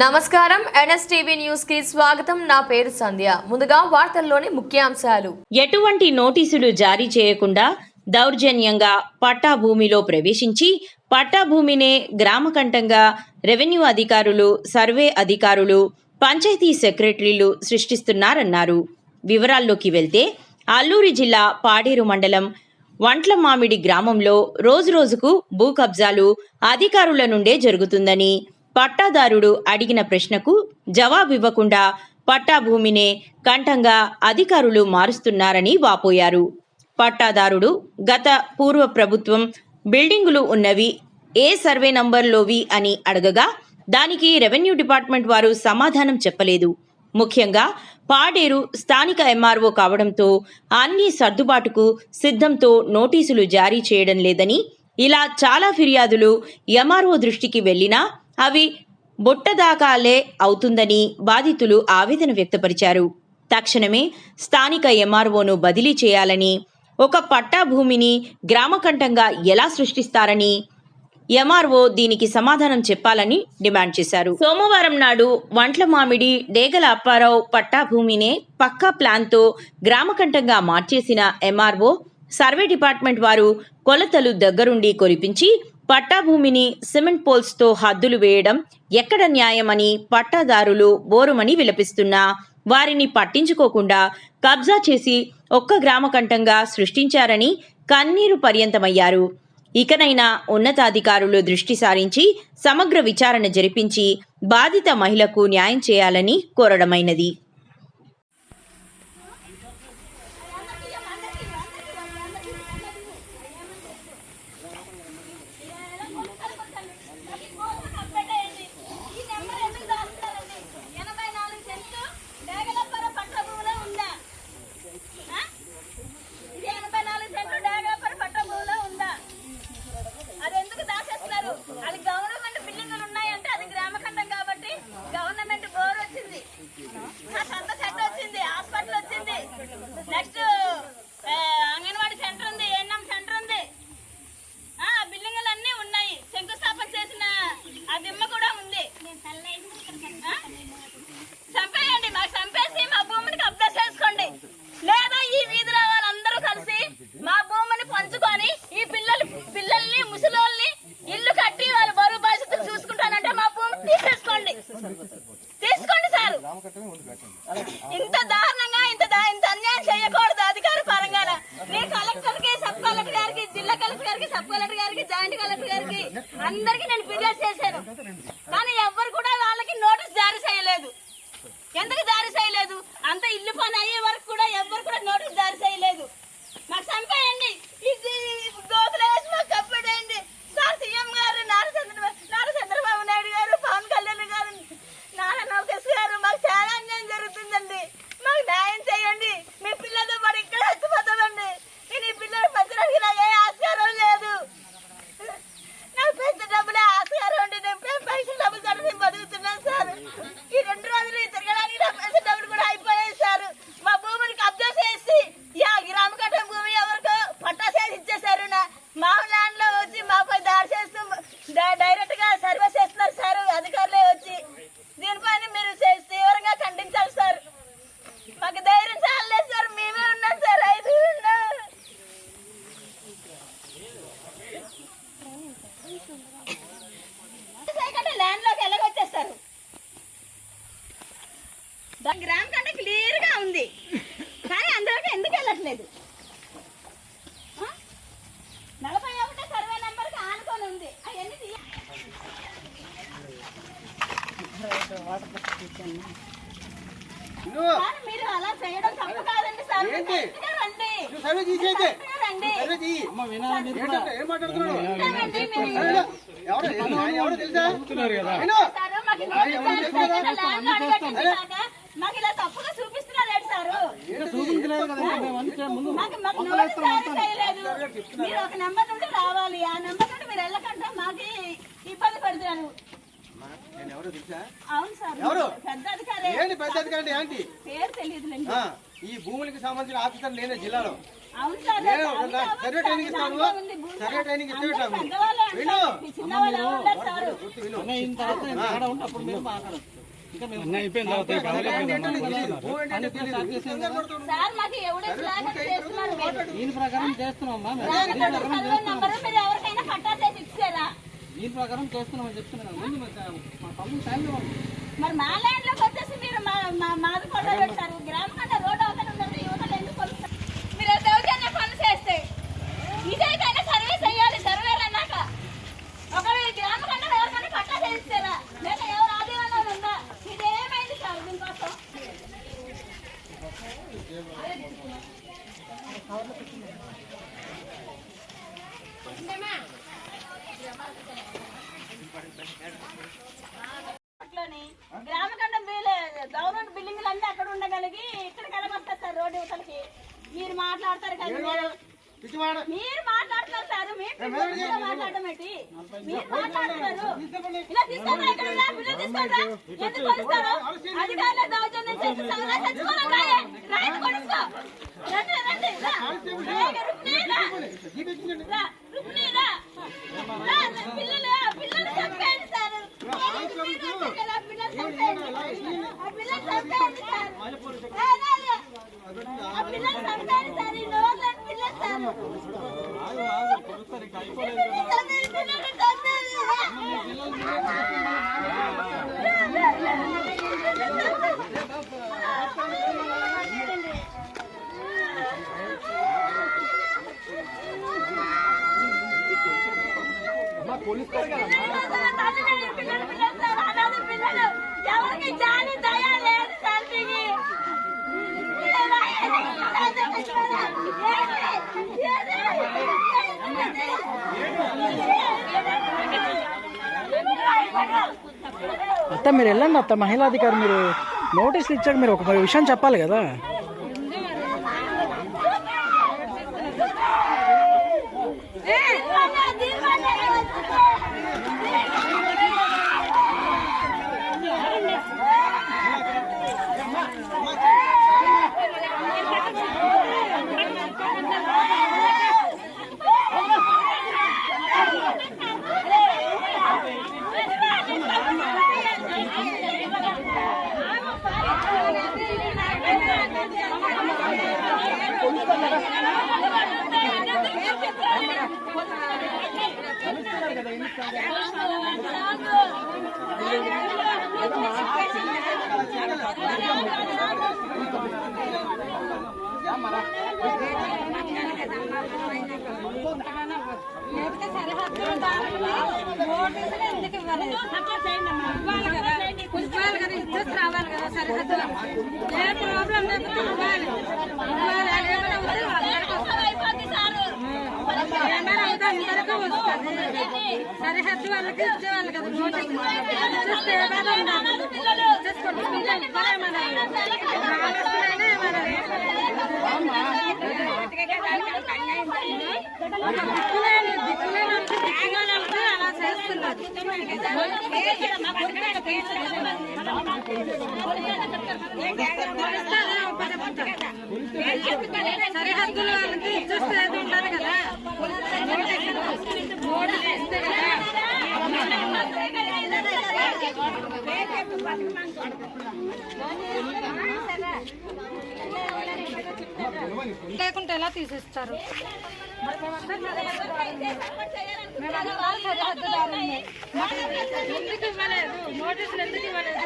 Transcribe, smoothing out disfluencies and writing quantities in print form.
నమస్కారం NSTV news కి స్వాగతం. నా పేరు సంధ్య. ముందుగా వార్తల్లోని ముఖ్యాంశాలు. ఎటువంటి నోటీసులు జారీ చేయకుండా దౌర్జన్యంగా పట్టా భూమిలో ప్రవేశించి పట్టా భూమినే గ్రామకంఠంగా రెవెన్యూ అధికారులు, సర్వే అధికారులు, పంచాయతీ సెక్రటరీలు సృష్టిస్తున్నారన్నారు. వివరాల్లోకి వెళ్తే అల్లూరి జిల్లా పాడేరు మండలం వంట్లమామిడి గ్రామంలో రోజురోజుకు భూ కబ్జాలు అధికారుల నుండే జరుగుతుందని, పట్టాదారుడు అడిగిన ప్రశ్నకు జవాబివ్వకుండా పట్టా భూమినే కంఠంగా అధికారులు మారుస్తున్నారని వాపోయారు. పట్టాదారుడు గత పూర్వ ప్రభుత్వం బిల్డింగులు ఉన్నవి ఏ సర్వే నంబర్లోవి అని అడగగా దానికి రెవెన్యూ డిపార్ట్మెంట్ వారు సమాధానం చెప్పలేదు. ముఖ్యంగా పాడేరు స్థానిక ఎంఆర్ఓ కావడంతో అన్ని సర్దుబాటుకు సిద్ధంతో నోటీసులు జారీ చేయడం లేదని, ఇలా చాలా ఫిర్యాదులు ఎంఆర్ఓ దృష్టికి వెళ్లినా అవి బుట్టదాకాలే అవుతుందని బాధితులు ఆవేదన వ్యక్తపరిచారు. తక్షణమే స్థానిక ఎంఆర్ఓను బదిలీ చేయాలని, ఒక పట్టా భూమిని గ్రామకంఠంగా ఎలా సృష్టిస్తారని ఎంఆర్ఓ దీనికి సమాధానం చెప్పాలని డిమాండ్ చేశారు. సోమవారం నాడు వంట్లమామిడి డేగల అప్పారావు పట్టా భూమినే పక్కా ప్లాన్తో గ్రామకంఠంగా మార్చేసిన ఎంఆర్ఓ, సర్వే డిపార్ట్మెంట్ వారు కొలతలు దగ్గరుండి కొలిపించి పట్టా భూమిని సిమెంట్ పోల్స్తో హద్దులు వేయడం ఎక్కడ న్యాయమని పట్టాదారులు బోరుమని విలపిస్తున్నా వారిని పట్టించుకోకుండా కబ్జా చేసి ఒక్క గ్రామకంఠంగా సృష్టించారని కన్నీరు పర్యంతమయ్యారు. ఇకనైనా ఉన్నతాధికారులు దృష్టి సారించి సమగ్ర విచారణ జరిపించి బాధిత మహిళకు న్యాయం చేయాలని కోరడమైనది. నెక్స్ట్ అంగన్వాడీ సెంటర్ ఉంది, ఏఎన్ఎం సెంటర్ ఉంది, బిల్డింగులు అన్నీ ఉన్నాయి. శంకుస్థాపన చేసిన ఆ దిమ్మ కూడా ఉంది. చంపేయండి, మాకు చంపేసి మా భూమిని కబ్జా చేసుకోండి, లేదా ఈ వీధిలో వాళ్ళందరూ కలిసి మా భూమిని పంచుకొని ఈ పిల్లల్ని ముసలోళ్ళని ఇల్లు కట్టి వాళ్ళ బరువు బాధ్యతలు చూసుకుంటానంటే మా భూమిని తీసుకోండి సార్. ఇంత దారుణంగా ఇంత అన్యాయం చేయకూడదు. అధికార పరంగా నేను కలెక్టర్ కి, సబ్ కలెక్టర్ గారికి, జిల్లా కలెక్టర్ గారికి, సబ్ కలెక్టర్ గారికి, జాయింట్ కలెక్టర్ గారికి అందరికి నేను ఫిర్యాదు చేశాను. కానీ ఎవ్వరు కూడా వాళ్ళకి నోటీస్ జారీ చేయలేదు. ఎందుకు జారీ చేయలేదు? అంత ఇల్లు పని అయ్యే వరకు కూడా ఎవ్వరు కూడా నోటీస్ జారీ చేయలేదు. మాకు చంపేయండి, గోతులేసి మాకు కప్పేయండి సార్. సీఎం గారు నారా చంద్రబాబు నాయుడు గారు, పవన్ కళ్యాణ్ గారు, నారా లోకేష్ గారు, మాకు చాలా అన్యాయం జరుగుతుందండి. మాకు న్యాయం చేయండి. మీ పిల్లలతో పాటు ఇక్కడ చచ్చిపోతామండి. నేను ఈ పిల్లలు పెంచడానికి నాకు ఏ ఆస్కారం లేదు. నాకు పెద్ద డబ్బులే ఆస్కారం అండి. నేను పెన్షన్ డబ్బులు తోటి నేను బతుకుతున్నాను సార్. ఈ 2 రోజులు తిరగడానికి నా పెన్షన్ డబ్బులు కూడా అయిపోయాయి సార్. మా భూమిని కబ్జా చేసి గ్రామకట్టం భూమి ఎవరికో పట్టా చేసి ఇచ్చేసారు. మా ల్యాండ్ లో వచ్చి మాపై దాడి చేస్తూ డైరెక్ట్ గా సర్వే చేస్తున్నారు సార్ అధికారులే వచ్చి. దీనిపైన మీరు తీవ్రంగా ఖండించాలి సార్. మాకు ధైర్యం చాలలేదు సార్. మేమే ఉన్నాం సార్. 5 ల్యాండ్ లోకి ఎలాగొచ్చేస్తారు? గ్రామ్ కంటే క్లియర్ గా ఉంది, కానీ అందులోకి ఎందుకు వెళ్ళట్లేదు? 41 సర్వే నెంబర్ కి ఆనుకొని ఉంది. అవన్నీ మీరు అలా చేయడం తప్పు కాదండి సార్. మాకు ఇలా తప్పుగా చూపిస్తున్నారు సార్. మీరు ఒక నెంబర్ నుండి రావాలి, ఆ నెంబర్ నుండి మీరు వెళ్ళకుండా మాకు ఇబ్బంది పడుతున్నారు. అవును సార్, పెద్ద అధికారి పేరు తెలియదులేండి. ఈ భూములకి సంబంధించిన ఆఫీసర్ నేనే జిల్లాలో. అవును సార్, సర్వే ట్రైనింగ్ ఇస్తాను. సరే ట్రైనింగ్ ఇచ్చేటా చిన్నవాళ్ళు ఎవరు లేరు సార్. సార్ మాకు ఎవిడెన్స్ లేకుండా చేస్తున్నారు మీరు. దీని ప్రకారం చేస్తున్నామమ్మా సర్వే నంబరు మీరు ఎవరికైనా పట్టాసేసి ఇచ్చారా? దీని ప్రకారం చేస్తున్నామని చెప్తున్నాను. ముందు మా తమ్ముడు టైం ఇవ్వండి. మరి మా ల్యాండ్ లోకి వచ్చేసి మీరు మాది కొట్ట పెట్టారు. గ్రామ కంట రోడ్డు అవతల ఉన్నది యువతలు ఎందుకు కొలుస్తారు? మీరు దౌర్జన్య పనులు చేస్తే ఇదైతే సర్వే చేయాలి. సర్వే అన్నాక ఒకవేళ గ్రామ కంట ఎవరికైనా పట్టా చేయిస్తారా లేక ఎవరు ఆదివారం ఉందా? ఇదేమైంది సార్ దీనికోసం? గ్రామ కండ గవర్నమెంట్ బిల్డింగ్లు అన్ని అక్కడ ఉండగలిగి ఇక్కడ కలగొస్తారు సార్ రోడ్డు యువతలకి. మీరు మాట్లాడతారు కదా, మీరు మాట్లాడుతున్నారు సార్. మీరు మాట్లాడడం ఏంటి? మీరు మాట్లాడుతున్నారు. ఇలా తీసుకోరా, ఇక్కడ రా, పిల్లలు తీసుకోరా. ఎందుకు కొలుస్తారు? అధికారులు దౌర్జన్యం చేసి సంఘాలు తెచ్చుకోవాలి. రైతు కొలుసుకో. రండి రండి రా. రుక్మిణీరా. రా, రుక్మిణీరా. రా, పిల్లలు చంపేయండి సార్. పిల్లలు చంపేయండి. ఆ పిల్లలు చంపేయండి సార్. ఆ పిల్లలు చంపేయండి సార్. ఈ నోర్లని పిల్లలు సార్. ఎవరికి జాలి దయ లేదు సార్. అత్త మీరు వెళ్ళండి అత్త. మహిళా అధికారి మీరు నోటీసులు ఇచ్చాక మీరు ఒక విషయం చెప్పాలి కదా. రావాలి కదా సరిహద్దులో ఏ ప్రాబ్లం ఏమైనా అయితే అందరికీ వస్తుంది. సరిహద్దు వాళ్ళకి ఇచ్చేవాళ్ళు కదా నోటీస్ చూస్తే దిక్కులేనంటే అలా చేస్తున్నారు. సరిహద్దుల వాళ్ళకి ఇచ్చేస్తే ఉంటారు కదా. లేకుంటే ఎలా తీసిస్తారు? ఎందుకు ఇవ్వలేదు? నోటీసులు ఎందుకు ఇవ్వలేదు?